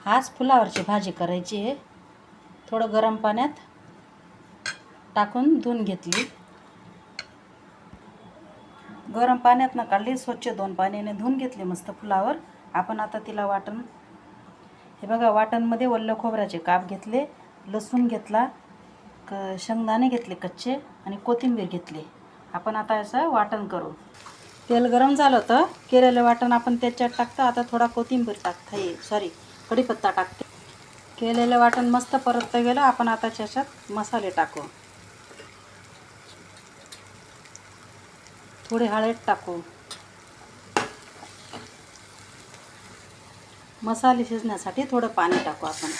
आज फुलावरची भाजी करायची आहे. थोडं गरम पाण्यात टाकून धुवून घेतली. गरम पाण्यात काढली, स्वच्छ 2 पाण्याने धुवून घेतली मस्त फुलावर. आपण आता तिला वाटण, हे बघा वाटणमध्ये ओलं खोबऱ्याचे काप घेतले, लसूण घेतला, शेंगदाणे घेतले कच्चे आणि कोथिंबीर घेतली. आपण आता याचं वाटण करू. तेल गरम झालं होतं, केलेलं वाटण आपण त्याच्यात टाकतं. आता थोडा कोथिंबीर टाकते, कढीपत्ता टाकते. केलेलं वाटण मस्त परतलं गेलं. आपण आता त्याच्यात मसाले टाकू. थोडी हळद टाकू. मसाले शिजण्यासाठी थोडं पाणी टाकू आपण.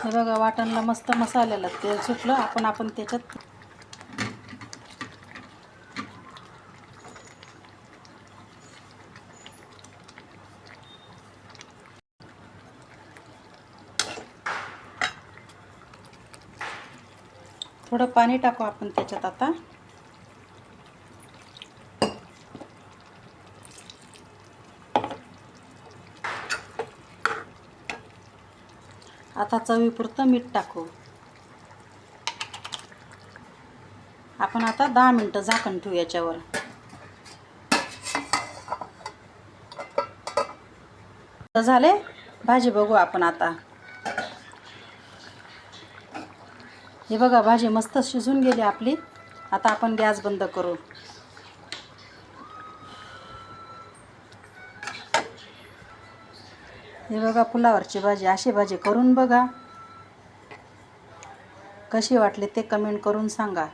हे बघा वाटणला मस्त मसाल्याला तेल सुटलं. आपण त्याच्यात थोडं पाणी टाकू. आपण त्याच्यात आता चवीपुरतं मीठ टाकू. आपण आता 10 मिनिटं झाकण ठेवू याच्यावर. झाले भाजी बघू आपण आता. हे बघा भाजी मस्त शिजून गेली आपली. आता आपण गॅस बंद करू. हे बघा फुलावरची भाजी. अशी भाजी करून बघा. कशी वाटली ते कमेंट करून सांगा.